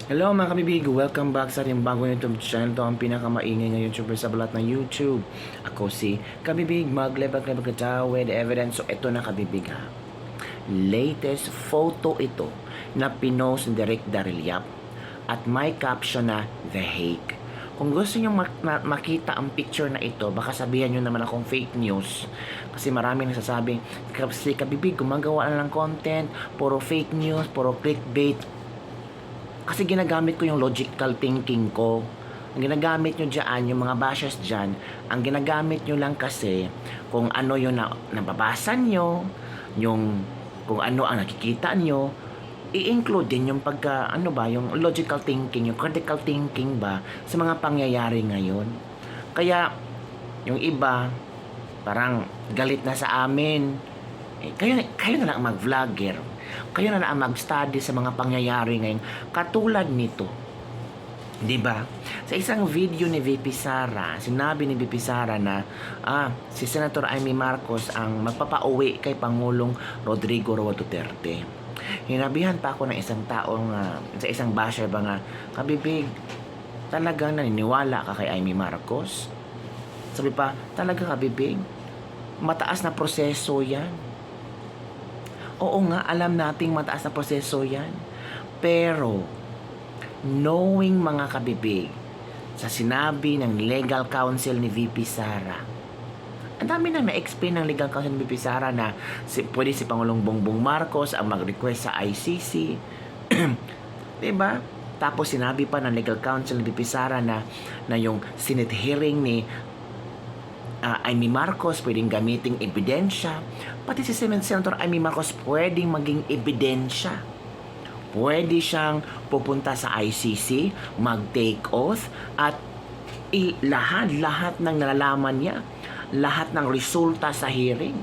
Hello mga kabibig, welcome back sa ating bagong YouTube channel. Ito ang pinakamaingay na YouTuber sa balat ng YouTube. Ako si Kabibig, maglebag-lebag ka with evidence. So ito na kabibig ha. Latest photo ito na pinost ni Derek Dariliap at may caption na The Hague. Kung gusto nyo makita ang picture na ito, baka sabihan nyo naman akong fake news. Kasi marami nagsasabing, si Kabibig gumagawa na ng content, puro fake news, puro clickbait. Kasi ginagamit ko yung logical thinking ko. Ang ginagamit nyo dyan, yung mga bashers dyan, ang ginagamit nyo lang kasi kung ano yung nababasa nyo, yung kung ano ang nakikita nyo, i-include din yung yung logical thinking, yung critical thinking ba sa mga pangyayari ngayon. Kaya, yung iba, parang galit na sa amin. Kayo na lang mag-vlogger. Kayo na lang mag-study sa mga pangyayari ngayon. Katulad nito. 'Di ba? Sa isang video ni VP Sara, sinabi ni VP Sara na si Senator Amy Marcos ang magpapauwi kay Pangulong Rodrigo Roa Duterte. Hinabihan pa ako ng isang taong sa isang basher ba nga, Kabibig, talagang naniniwala ka kay Amy Marcos? Sabi pa, talaga Kabibig? Mataas na proseso yan. Oo nga, alam nating mataas na proseso yan. Pero, knowing mga kabibig, sa sinabi ng legal counsel ni VP Sara, ang dami nang na-explain ng legal counsel ni VP Sara na pwede si Pangulong Bongbong Marcos ang mag-request sa ICC. Diba? Tapos sinabi pa ng legal counsel ni VP Sara na yung Senate hearing ni Amy Marcos pwedeng gamiting ebidensya. Pati si Senator Amy Marcos pwedeng maging ebidensya. Pwede siyang pupunta sa ICC, mag-take oath, at lahat ng nalalaman niya, lahat ng resulta sa hearing.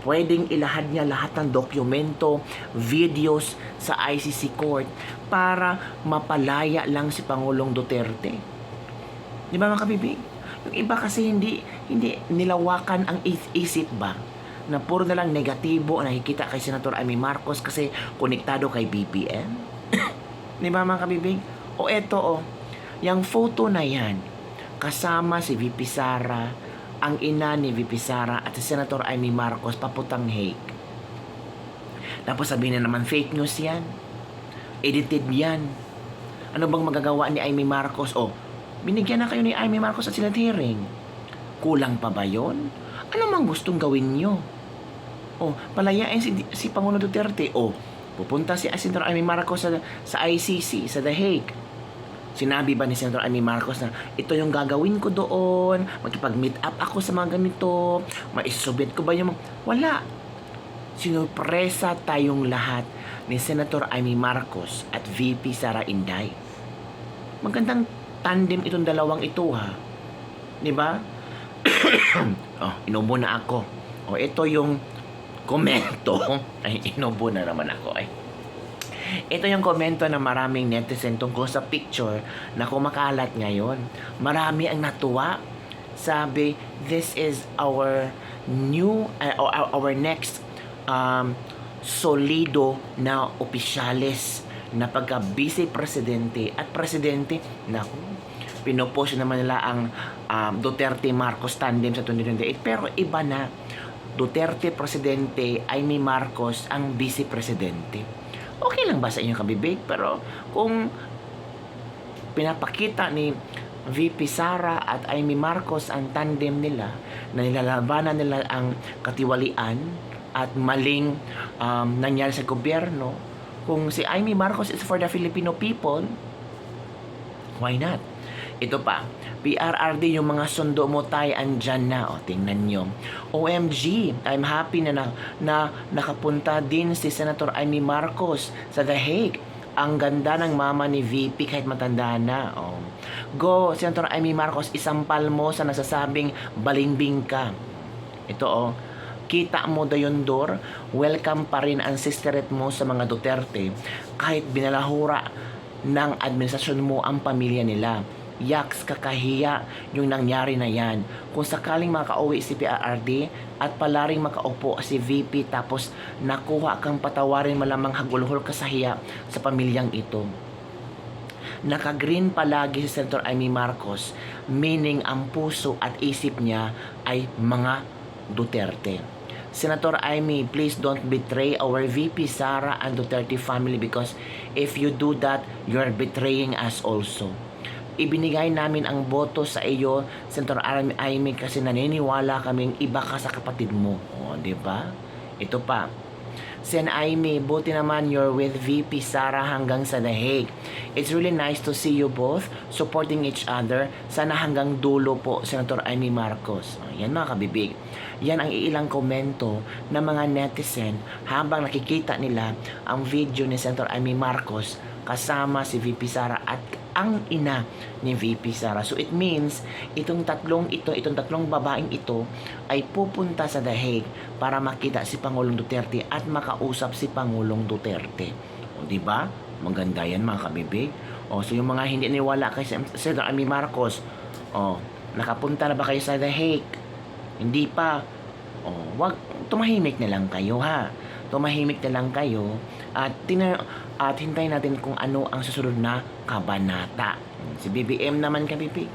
Pwedeng ilahad niya lahat ng dokumento, videos sa ICC court para mapalaya lang si Pangulong Duterte. Di ba mga kabibig? Yung iba kasi hindi nilawakan ang isip ba na puro na lang negatibo ang nakikita kay Senator Amy Marcos kasi konektado kay BBM. Di ba mga kabibig? O eto yung photo na yan, kasama si VP Sara, ang ina ni VP Sara at si Senator Amy Marcos paputang Hague. Tapos sabihin na naman fake news yan. Edited yan. Ano bang magagawa ni Amy Marcos? Binigyan na kayo ni Amy Marcos at Senate hearing. Kulang pa ba yun? Ano mang gustong gawin nyo? Palayain si Pangulo Duterte. Pupunta si Senator Amy Marcos sa ICC, sa The Hague. Sinabi ba ni Senator Amy Marcos na ito yung gagawin ko doon, makipag-meet up ako sa mga ganito, maisubmit ko ba yung... Wala. Sinupresa tayong lahat ni Senator Amy Marcos at VP Sara Inday. Magandang tandem itong dalawang ito ha. Diba? Inubo na ako. Ito yung komento. Inubo na naman ako Ito yung komento ng maraming netizen tungkol sa picture na kumakalat ngayon. Marami ang natuwa. Sabi, this is our our next solido na opisyales na pagka-vice presidente at presidente. Naku, pinopost naman nila ang Duterte Marcos tandem sa 2028, pero iba na. Duterte presidente, Amy Marcos ang vice presidente. Okay lang ba sa inyong kabibig? Pero kung pinapakita ni VP Sara at Amy Marcos ang tandem nila, na nilalabanan nila ang katiwalian at maling nangyari sa gobyerno, kung si Amy Marcos is for the Filipino people, why not? Ito pa, PRRD, yung mga sundo mo tayo andyan na. Tingnan nyo. OMG, I'm happy na nakapunta din si Senator Amy Marcos sa The Hague. Ang ganda ng mama ni VP kahit matanda na. Go, Senator Amy Marcos, isampal mo sa nasasabing balingbing ka. Ito kita mo Dayondor, welcome pa rin ang sisterette mo sa mga Duterte kahit binalahura ng administrasyon mo ang pamilya nila. Yaks, kakahiya yung nangyari na yan. Kung sakaling makauwi si PRRD at palaring makaupo si VP tapos nakuha kang patawarin, malamang hagulhol ka sa hiya sa pamilyang ito. naka-green palagi si Senator Amy Marcos, meaning ang puso at isip niya ay mga Duterte. Senator Amy, please don't betray our VP Sara and Duterte family because if you do that, you're betraying us also. Ibinigay namin ang boto sa iyo, Senator Amy, kasi naniniwala kaming iba ka sa kapatid mo. O, di ba? Ito pa. Sen Amy, buti naman you're with VP Sara hanggang sa The Hague. It's really nice to see you both supporting each other. Sana hanggang dulo po, Senator Amy Marcos. Yan mga kabibig. Yan ang ilang komento ng mga netizen habang nakikita nila ang video ni Senator Amy Marcos kasama si VP Sara at ang ina ni VP Sara. So it means itong tatlong babaeng ito ay pupunta sa The Hague para makita si Pangulong Duterte at makausap si Pangulong Duterte. O di ba? Maganda yan mga kabibig. O so yung mga hindi niwala kay Senator Amy Marcos, nakapunta na ba kayo sa The Hague? Hindi pa. Wag tumahimik na lang kayo ha. Tumahimik na lang kayo at hintayin natin kung ano ang susunod na kabanata. Si BBM naman kabibig.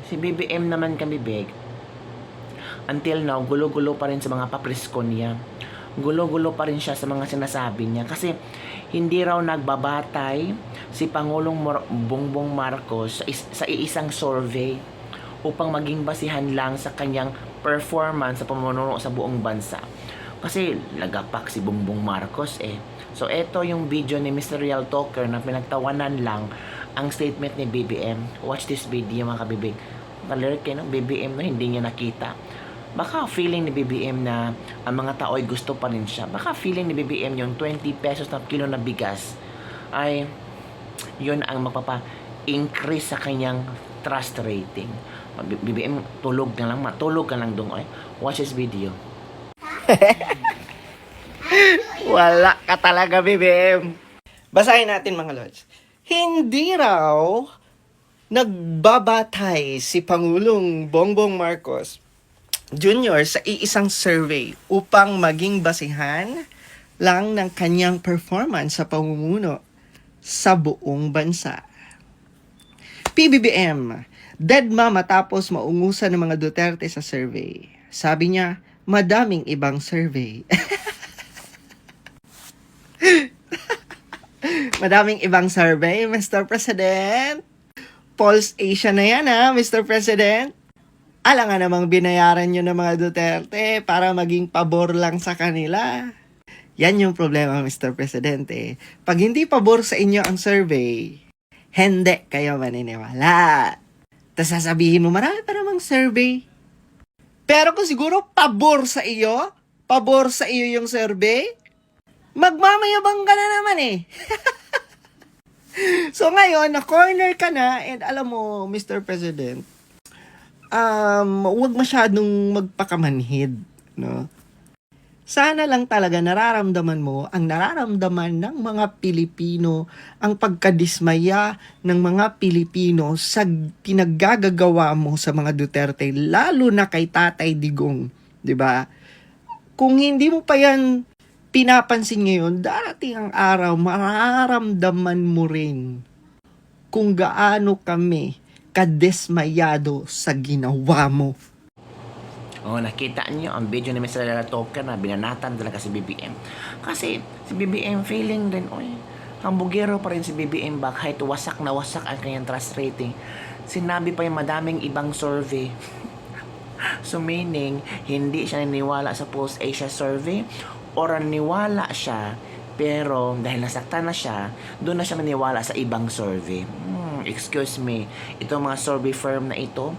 Si BBM naman kabibig. Until now, gulo-gulo pa rin sa mga papresko niya. Gulo-gulo pa rin siya sa mga sinasabi niya. Kasi hindi raw nagbabatay si Pangulong Bongbong Marcos sa iisang survey upang maging basihan lang sa kanyang performance sa pamumuno sa buong bansa. Kasi lagapak si Bongbong Marcos eh. So eto yung video ni Mr. Real Talker na pinagtawanan lang ang statement ni BBM. Watch this video mga kabibig. Alert kayo ng BBM na hindi niya nakita. Baka feeling ni BBM na ang mga tao ay gusto pa rin siya. Baka feeling ni BBM yung 20 pesos na kilo na bigas ay yun ang magpapa-increase sa kanyang trust rating. BBM, tulog ka lang doon. Watch this video. Wala ka talaga, BBM. Basahin natin mga lods. Hindi raw nagbabatay si Pangulong Bongbong Marcos Jr. sa iisang survey upang maging basihan lang ng kanyang performance sa pamumuno sa buong bansa. PBBM, deadma matapos maungusan ng mga Duterte sa survey. Sabi niya, madaming ibang survey. Madaming ibang survey, Mr. President. Pulse Asia na yan Mr. President. Alam nga namang binayaran nyo ng mga Duterte para maging pabor lang sa kanila. Yan yung problema, Mr. Presidente. Pag hindi pabor sa inyo ang survey, hindi kayo maniniwala. Tapos sasabihin mo, marami pa namang survey. Pero kung siguro pabor sa iyo yung survey, magmamayabang ka na naman eh. So ngayon, na-corner ka na, and alam mo, Mr. President, huwag masyadong magpakamanhid, no? Sana lang talaga nararamdaman mo ang nararamdaman ng mga Pilipino, ang pagkadismaya ng mga Pilipino sa pinaggagawa mo sa mga Duterte, lalo na kay Tatay Digong, 'di ba? Kung hindi mo pa yan pinapansin ngayon, darating ang araw mararamdaman mo rin kung gaano kami kadismayado sa ginawa mo. Nakita niyo ang video ni Mr. Real Talker na binanatan talaga si BBM. Kasi si BBM feeling din, ang bugero pa rin si BBM back kahit wasak na wasak ang kanyang trust rating. Sinabi pa yung madaming ibang survey. So meaning, hindi siya naniwala sa Pulse Asia survey or naniwala siya pero dahil nasaktan na siya, doon na siya maniwala sa ibang survey. Excuse me, itong mga survey firm na ito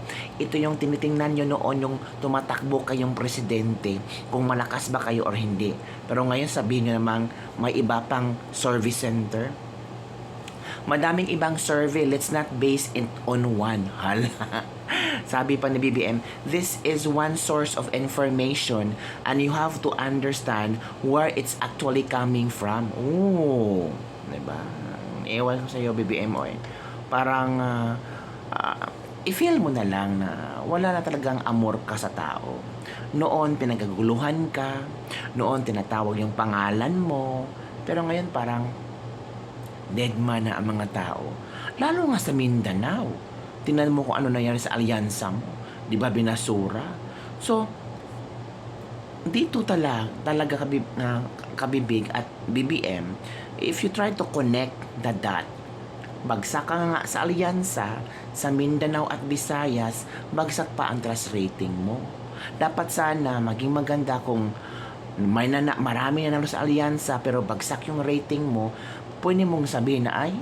yung tinitingnan nyo noon yung tumatakbo kayong presidente, kung malakas ba kayo or hindi. Pero ngayon sabihin nyo namang may iba pang service center. Madaming ibang survey, let's not base it on one. Sabi pa ni BBM, this is one source of information and you have to understand where it's actually coming from. Diba? Ewan ko sa iyo, BBM, parang i-feel mo na lang na wala na talagang amor ka sa tao. Noon pinagaguluhan ka, noon tinatawag yung pangalan mo, pero ngayon parang deadman na ang mga tao. Lalo nga sa Mindanao. Tingnan mo kung ano nangyari sa alyansa mo. Di ba binasura? So, dito talaga kabibig at BBM, if you try to connect the dot, bagsak ka nga sa alyansa, sa Mindanao at Visayas, bagsak pa ang trust rating mo. Dapat sana maging maganda kung marami na sa alyansa pero bagsak yung rating mo, pwede mong sabihin na ay,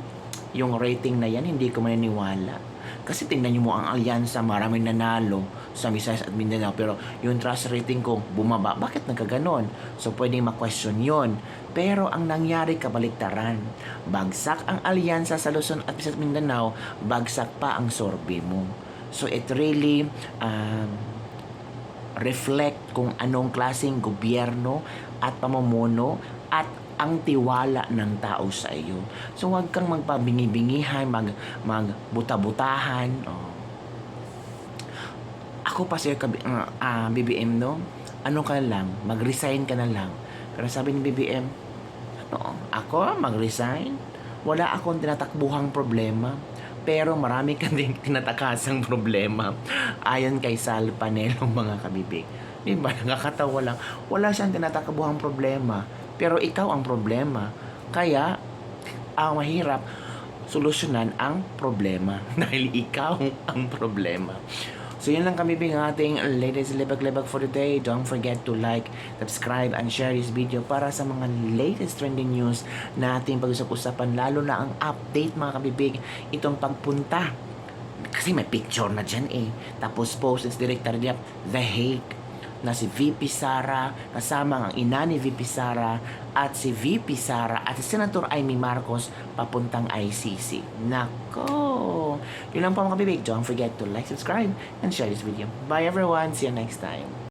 yung rating na yan, hindi ko maniniwala. Kasi tingnan nyo mo ang alyansa, maraming nanalo sa Visayas at Mindanao, pero yung trust rating ko bumaba. Bakit nagkaganon? So, pwedeng ma-question yun. Pero ang nangyari kabaliktaran. Bagsak ang alyansa sa Luzon at Visayas at Mindanao, bagsak pa ang sorbe mo. So, it really reflect kung anong klaseng gobyerno at pamumuno at ang tiwala ng tao sa iyo. So, huwag kang magpabingi-bingihan, magbuta-butahan. Oh. Ako pa sa'yo, BBM, no? Ano ka na lang? Mag-resign ka na lang. Pero sabi ni BBM, ano? Ako, mag-resign? Wala akong tinatakbuhang problema. Pero marami ka din tinatakasang problema. Ayon kay Sal Panelo, mga kabibig. Di ba? Nakakatawa lang. Wala siyang tinatakbuhang problema. Pero ikaw ang problema. Kaya, ang mahirap, solusyonan ang problema. Dahil ikaw ang problema. So, yun lang kami ang ating latest libag-libag for today. Don't forget to like, subscribe, and share this video para sa mga latest trending news na ating pag-usap-usapan. Lalo na ang update, mga kabibig, itong pagpunta. Kasi may picture na dyan eh. Tapos post is Director Diap, The Hague, na si VP Sara, kasama ang ina ni VP Sara at si VP Sara at si Senator Amy Marcos papuntang ICC. Nako! Yun lang po mga kabibig. Don't forget to like, subscribe, and share this video. Bye everyone! See you next time!